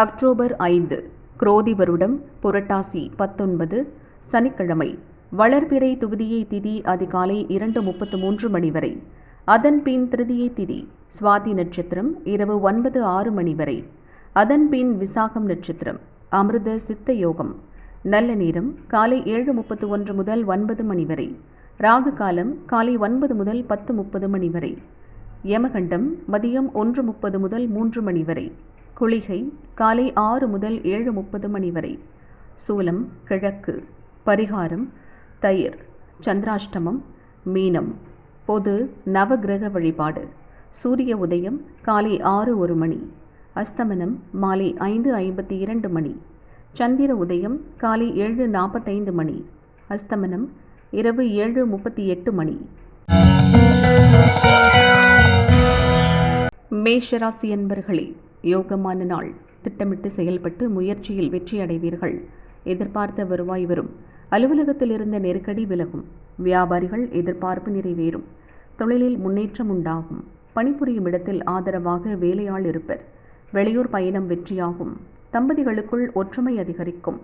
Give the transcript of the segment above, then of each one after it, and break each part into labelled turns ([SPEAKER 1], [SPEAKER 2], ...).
[SPEAKER 1] October 5 குரோதி வருடம் புரட்டாசி 19 சனிக்கிழமை. வளர்பிறை துவிதியை திதி அதிகாலை 2:33 மணி வரை. அதன் பின் திருதியை திதி சுவாதி நட்சத்திரம் இரவு 9:06 மணி வரை. அதன் பின் விசாகம் நட்சத்திரம் அமிர்த சித்த யோகம். நல்ல நேரம் காலை 7:31 முதல் 9 மணி வரை. ராகு காலம் காலை 9 முதல் 10:30 மணி வரை. யமகண்டம் மதியம் 1:30 முதல் 3 மணி வரை. குளிகை காலை 6 முதல் 7:30 மணி வரை. சூலம் கிழக்கு. பரிகாரம் தயிர். சந்திராஷ்டமம் மீனம். பொது நவகிரக வழிபாடு. சூரிய உதயம் காலை 6:01 மணி. அஸ்தமனம் மாலை 5:52 மணி. சந்திர உதயம் காலை 7:45 மணி. அஸ்தமனம் இரவு 7:38 மணி. மேஷராசி அன்பர்களே, யோகமான நாள். திட்டமிட்டு செயல்பட்டு முயற்சியில் வெற்றி அடைவீர்கள். எதிர்பார்த்த வருவாய் வரும். அலுவலகத்தில் இருந்த நெருக்கடி விலகும். வியாபாரிகள் எதிர்பார்ப்பு நிறைவேறும். தொழிலில் முன்னேற்றம் உண்டாகும். பணிபுரியும் இடத்தில் ஆதரவாக வேலையாள் இருப்பர். வெளியூர் பயணம் வெற்றியாகும். தம்பதிகளுக்குள் ஒற்றுமை அதிகரிக்கும்.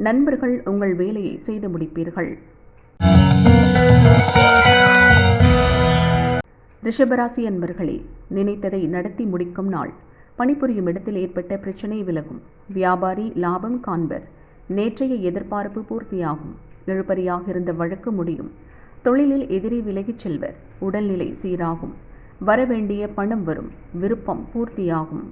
[SPEAKER 1] நண்பர்கள் உங்கள் வேலையை செய்து முடிப்பீர்கள். ரிஷபராசி அன்பர்களே, நினைத்ததை நடத்தி முடிக்கும் நாள். பணிபுரியும் இடத்தில் ஏற்பட்ட பிரச்சனை விலகும். வியாபாரி லாபம் காண்பர். நேற்றைய எதிர்பார்ப்பு பூர்த்தியாகும். இழுபறியாக இருந்த வழக்கு முடியும். தொழிலில் எதிரி விலகிச் செல்வர். உடல்நிலை சீராகும். வரவேண்டிய பணம் வரும். விருப்பம் பூர்த்தியாகும்.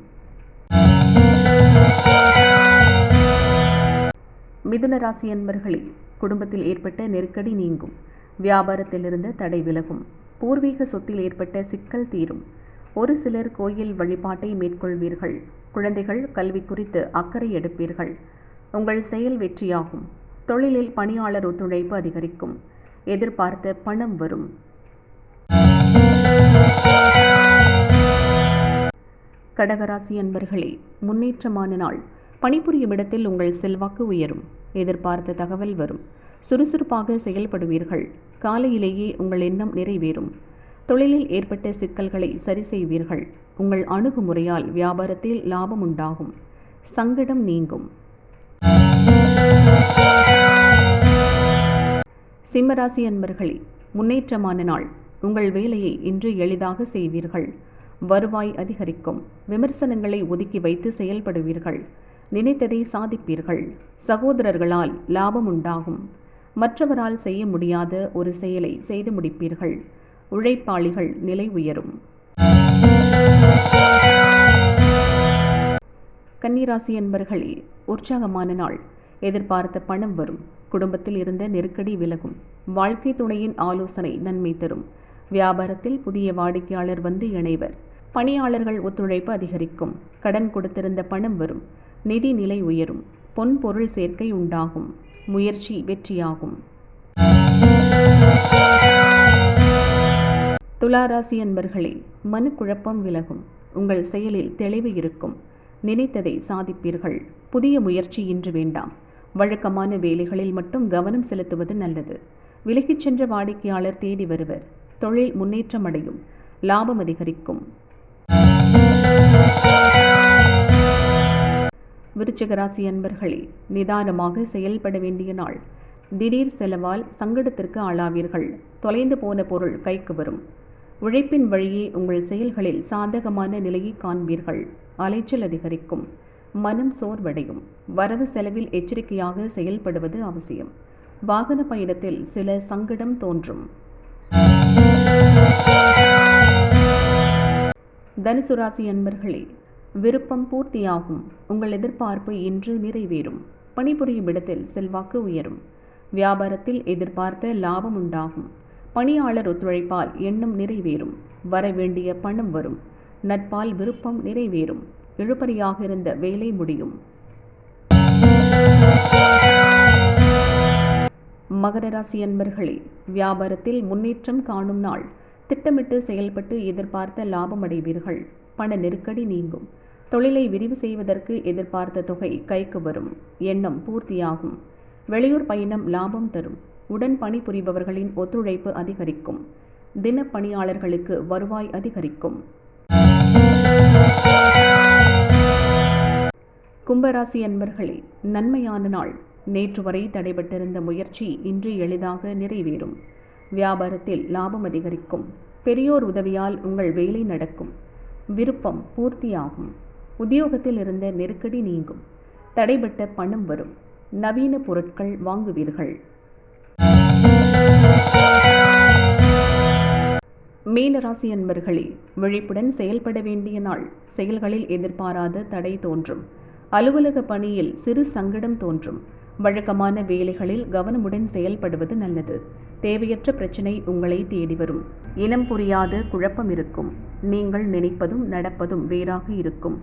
[SPEAKER 1] மிதுன ராசி அன்பர்களே, குடும்பத்தில் ஏற்பட்ட நெருக்கடி நீங்கும். வியாபாரத்தில் இருந்த தடை விலகும். பூர்வீக சொத்தில் ஏற்பட்ட சிக்கல் தீரும். ஒரு சிலர் கோயில் வழிபாட்டை மேற்கொள்வீர்கள். குழந்தைகள் கல்வி குறித்து அக்கறை எடுப்பீர்கள். உங்கள் செயல் வெற்றியாகும். தொழிலில் பணியாளர் ஒத்துழைப்பு அதிகரிக்கும். எதிர்பார்த்த பணம் வரும். கடகராசி அன்பர்களே, முன்னேற்றமான நாள். பணிபுரியும் இடத்தில் உங்கள் செல்வாக்கு உயரும். எதிர்பார்த்த தகவல் வரும். சுறுசுறுப்பாக செயல்படுவீர்கள். காலையிலேயே உங்கள் எண்ணம் நிறைவேறும். தொழிலில் ஏற்பட்ட சிக்கல்களை சரி செய்வீர்கள். உங்கள் அணுகுமுறையால் வியாபாரத்தில் லாபம் உண்டாகும். சங்கடம் நீங்கும். சிம்மராசி அன்பர்களே, முன்னேற்றமான நாள். உங்கள் வேலையை இன்று எளிதாக செய்வீர்கள். வருவாய் அதிகரிக்கும். விமர்சனங்களை ஒதுக்கி வைத்து செயல்படுவீர்கள். நினைத்ததை சாதிப்பீர்கள். சகோதரர்களால் லாபம் உண்டாகும். மற்றவரால் செய்ய முடியாத ஒரு செயலை செய்து முடிப்பீர்கள். உழைப்பாளிகள் நிலை உயரும். கன்னிராசி அன்பர்களே, உற்சாகமான நாள். எதிர்பார்த்த பணம் வரும். குடும்பத்தில் இருந்த நெருக்கடி விலகும். வாழ்க்கை துணையின் ஆலோசனை நன்மை தரும். வியாபாரத்தில் புதிய வாடிக்கையாளர் வந்து இணைவர். பணியாளர்கள் ஒத்துழைப்பு அதிகரிக்கும். கடன் கொடுத்திருந்த பணம் வரும். நிதி நிலை உயரும். பொன் பொருள் சேர்க்கை உண்டாகும். முயற்சி வெற்றியாகும். துளாராசி அன்பர்களே, மனக்குழப்பம் விலகும். உங்கள் செயலில் தெளிவு இருக்கும். நினைத்ததை சாதிப்பீர்கள். புதிய முயற்சி இன்று வேண்டாம். வழக்கமான வேலைகளில் மட்டும் கவனம் செலுத்துவது நல்லது. விலகிச் சென்ற வாடிக்கையாளர் தேடி வருவர். தொழில் முன்னேற்றம் அடையும். லாபம் அதிகரிக்கும். விருச்சிகராசி அன்பர்களே, நிதானமாக செயல்பட வேண்டிய நாள். திடீர் செலவால் சங்கடத்திற்கு ஆளாவீர்கள். தொலைந்து போன பொருள் கைக்கு வரும். உழைப்பின் வழியே உங்கள் செயல்களில் சாதகமான நிலையை காண்பீர்கள். அலைச்சல் அதிகரிக்கும். மனம் சோர்வடையும். வரவு செலவில் எச்சரிக்கையாக செயல்படுவது அவசியம். வாகன பயணத்தில் சில சங்கடம் தோன்றும். தனுசு ராசி அன்பர்களே, விருப்பம் பூர்த்தியாகும். உங்கள் எதிர்பார்ப்பு இன்று நிறைவேறும். பணிபுரியும் இடத்தில் செல்வாக்கு உயரும். வியாபாரத்தில் எதிர்பார்த்த லாபம் உண்டாகும். பணியாளர் ஒத்துழைப்பால் எண்ணம் நிறைவேறும். வரவேண்டிய பணம் வரும். நட்பால் விருப்பம் நிறைவேறும். இழுபறியாக இருந்த வேலை முடியும். மகர ராசி அன்பர்களே, வியாபாரத்தில் முன்னேற்றம் காணும் நாள். திட்டமிட்டு செயல்பட்டு எதிர்பார்த்த லாபம் அடைவீர்கள். பண நெருக்கடி நீங்கும். தொழிலை விரிவு செய்வதற்கு எதிர்பார்த்த தொகை கைக்கு வரும். எண்ணம் பூர்த்தியாகும். வெளியூர் பயணம் லாபம் தரும். உடன் பணிபுரிபவர்களின் ஒத்துழைப்பு அதிகரிக்கும். தின பணியாளர்களுக்கு வருவாய் அதிகரிக்கும். கும்பராசி அன்பர்களே, நன்மையான நாள். நேற்று வரை தடைபட்டிருந்த முயற்சி இன்று எளிதாக நிறைவேறும். வியாபாரத்தில் லாபம் அதிகரிக்கும். பெரியோர் உதவியால் உங்கள் வேலை நடக்கும். விருப்பம் பூர்த்தியாகும். உத்தியோகத்தில் இருந்த நெருக்கடி நீங்கும். தடைபட்ட பணம் வரும். நவீன பொருட்கள் வாங்குவீர்கள். மீனராசி அன்பர்களே, விழிப்புடன் செயல்பட வேண்டிய நாள். செயல்களில் எதிர்பாராத தடை தோன்றும். அலுவலக பணியில் சிறு சங்கடம் தோன்றும். வழக்கமான வேலைகளில் கவனமுடன் செயல்படுவது நல்லது. தேவையற்ற பிரச்சனை உங்களை தேடி வரும். இனம் புரியாத குழப்பம் இருக்கும். நீங்கள் நினைப்பதும் நடப்பதும் வேறாக இருக்கும்.